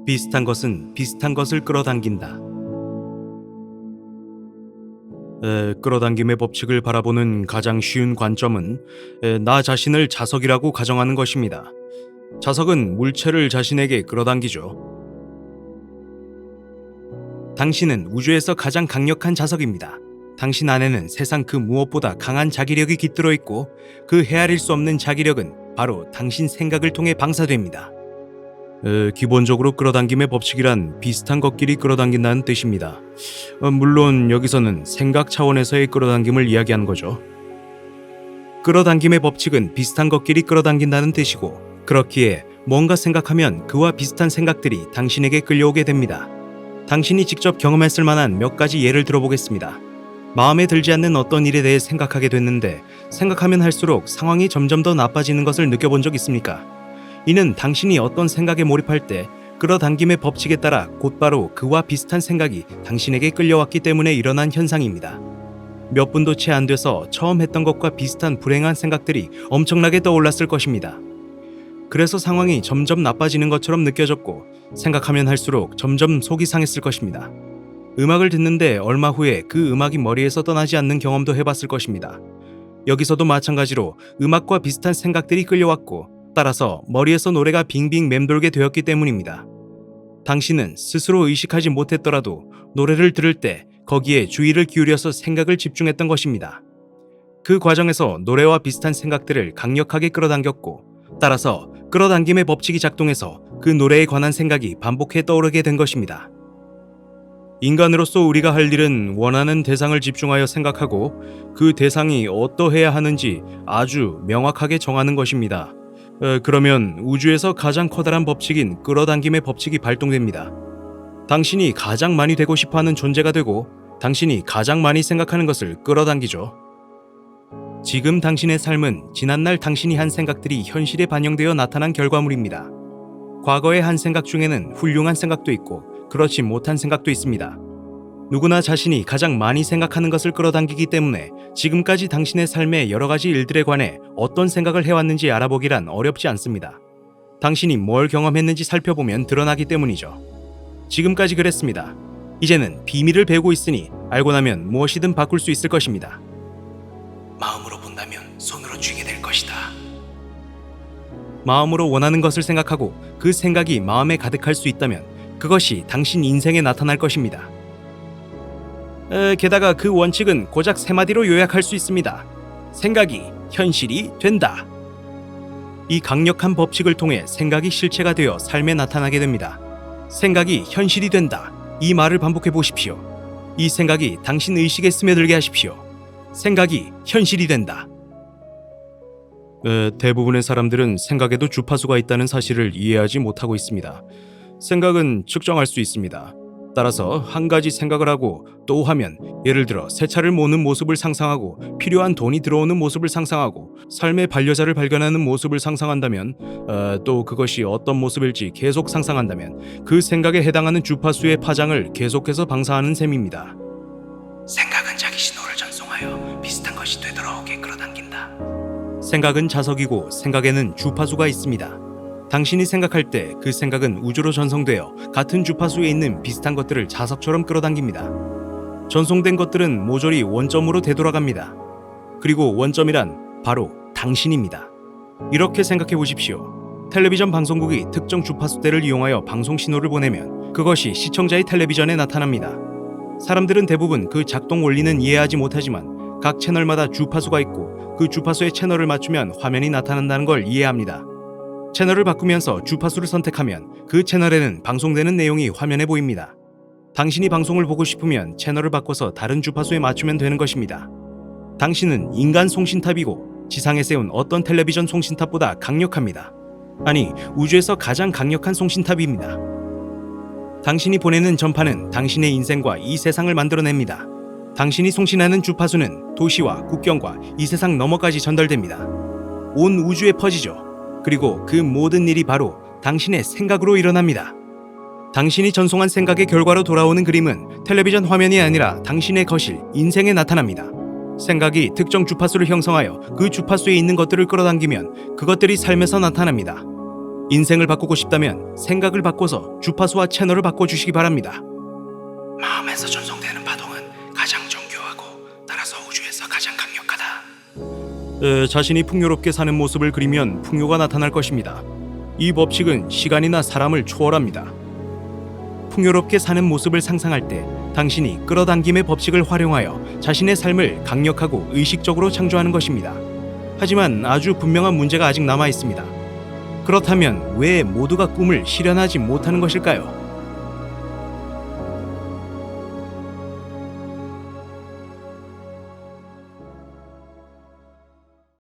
비슷한 것은 비슷한 것을 끌어당긴다. 끌어당김의 법칙을 바라보는 가장 쉬운 관점은 나 자신을 자석이라고 가정하는 것입니다. 자석은 물체를 자신에게 끌어당기죠. 당신은 우주에서 가장 강력한 자석입니다. 당신 안에는 세상 그 무엇보다 강한 자기력이 깃들어 있고 그 헤아릴 수 없는 자기력은 바로 당신 생각을 통해 방사됩니다. 기본적으로 끌어당김의 법칙이란 비슷한 것끼리 끌어당긴다는 뜻입니다. 물론 여기서는 생각 차원에서의 끌어당김을 이야기하는 거죠. 끌어당김의 법칙은 비슷한 것끼리 끌어당긴다는 뜻이고, 그렇기에 뭔가 생각하면 그와 비슷한 생각들이 당신에게 끌려오게 됩니다. 당신이 직접 경험했을 만한 몇 가지 예를 들어보겠습니다. 마음에 들지 않는 어떤 일에 대해 생각하게 됐는데 생각하면 할수록 상황이 점점 더 나빠지는 것을 느껴본 적 있습니까? 이는 당신이 어떤 생각에 몰입할 때 끌어당김의 법칙에 따라 곧바로 그와 비슷한 생각이 당신에게 끌려왔기 때문에 일어난 현상입니다. 몇 분도 채 안 돼서 처음 했던 것과 비슷한 불행한 생각들이 엄청나게 떠올랐을 것입니다. 그래서 상황이 점점 나빠지는 것처럼 느껴졌고 생각하면 할수록 점점 속이 상했을 것입니다. 음악을 듣는데 얼마 후에 그 음악이 머리에서 떠나지 않는 경험도 해봤을 것입니다. 여기서도 마찬가지로 음악과 비슷한 생각들이 끌려왔고 따라서 머리에서 노래가 빙빙 맴돌게 되었기 때문입니다. 당신은 스스로 의식하지 못했더라도 노래를 들을 때 거기에 주의를 기울여서 생각을 집중했던 것입니다. 그 과정에서 노래와 비슷한 생각들을 강력하게 끌어당겼고 따라서 끌어당김의 법칙이 작동해서 그 노래에 관한 생각이 반복해 떠오르게 된 것입니다. 인간으로서 우리가 할 일은 원하는 대상을 집중하여 생각하고 그 대상이 어떠해야 하는지 아주 명확하게 정하는 것입니다. 그러면 우주에서 가장 커다란 법칙인 끌어당김의 법칙이 발동됩니다. 당신이 가장 많이 되고 싶어하는 존재가 되고 당신이 가장 많이 생각하는 것을 끌어당기죠. 지금 당신의 삶은 지난날 당신이 한 생각들이 현실에 반영되어 나타난 결과물입니다. 과거의 한 생각 중에는 훌륭한 생각도 있고 그렇지 못한 생각도 있습니다. 누구나 자신이 가장 많이 생각하는 것을 끌어당기기 때문에 지금까지 당신의 삶의 여러 가지 일들에 관해 어떤 생각을 해왔는지 알아보기란 어렵지 않습니다. 당신이 뭘 경험했는지 살펴보면 드러나기 때문이죠. 지금까지 그랬습니다. 이제는 비밀을 배우고 있으니 알고 나면 무엇이든 바꿀 수 있을 것입니다. 마음으로 본다면 손으로 쥐게 될 것이다. 마음으로 원하는 것을 생각하고 그 생각이 마음에 가득할 수 있다면 그것이 당신 인생에 나타날 것입니다. 게다가 그 원칙은 고작 세 마디로 요약할 수 있습니다. 생각이 현실이 된다. 이 강력한 법칙을 통해 생각이 실체가 되어 삶에 나타나게 됩니다. 생각이 현실이 된다. 이 말을 반복해 보십시오. 이 생각이 당신 의식에 스며들게 하십시오. 생각이 현실이 된다. 대부분의 사람들은 생각에도 주파수가 있다는 사실을 이해하지 못하고 있습니다. 생각은 측정할 수 있습니다. 따라서 한 가지 생각을 하고 또 하면, 예를 들어 새 차를 모는 모습을 상상하고 필요한 돈이 들어오는 모습을 상상하고 삶의 반려자를 발견하는 모습을 상상한다면, 또 그것이 어떤 모습일지 계속 상상한다면 그 생각에 해당하는 주파수의 파장을 계속해서 방사하는 셈입니다. 생각은 자기 신호를 전송하여 비슷한 것이 되돌아오게 끌어당긴다. 생각은 자석이고 생각에는 주파수가 있습니다. 당신이 생각할 때 그 생각은 우주로 전송되어 같은 주파수에 있는 비슷한 것들을 자석처럼 끌어당깁니다. 전송된 것들은 모조리 원점으로 되돌아갑니다. 그리고 원점이란 바로 당신입니다. 이렇게 생각해 보십시오. 텔레비전 방송국이 특정 주파수대를 이용하여 방송 신호를 보내면 그것이 시청자의 텔레비전에 나타납니다. 사람들은 대부분 그 작동 원리는 이해하지 못하지만 각 채널마다 주파수가 있고 그 주파수의 채널을 맞추면 화면이 나타난다는 걸 이해합니다. 채널을 바꾸면서 주파수를 선택하면 그 채널에는 방송되는 내용이 화면에 보입니다. 당신이 방송을 보고 싶으면 채널을 바꿔서 다른 주파수에 맞추면 되는 것입니다. 당신은 인간 송신탑이고 지상에 세운 어떤 텔레비전 송신탑보다 강력합니다. 아니, 우주에서 가장 강력한 송신탑입니다. 당신이 보내는 전파는 당신의 인생과 이 세상을 만들어냅니다. 당신이 송신하는 주파수는 도시와 국경과 이 세상 너머까지 전달됩니다. 온 우주에 퍼지죠. 그리고 그 모든 일이 바로 당신의 생각으로 일어납니다. 당신이 전송한 생각의 결과로 돌아오는 그림은 텔레비전 화면이 아니라 당신의 거실, 인생에 나타납니다. 생각이 특정 주파수를 형성하여 그 주파수에 있는 것들을 끌어당기면 그것들이 삶에서 나타납니다. 인생을 바꾸고 싶다면 생각을 바꿔서 주파수와 채널을 바꿔주시기 바랍니다. 마음에서 전송되는 파동은 가장 정교하고 따라서 우주에서 가장 강력하다. 자신이 풍요롭게 사는 모습을 그리면 풍요가 나타날 것입니다. 이 법칙은 시간이나 사람을 초월합니다. 풍요롭게 사는 모습을 상상할 때 당신이 끌어당김의 법칙을 활용하여 자신의 삶을 강력하고 의식적으로 창조하는 것입니다. 하지만 아주 분명한 문제가 아직 남아 있습니다. 그렇다면 왜 모두가 꿈을 실현하지 못하는 것일까요?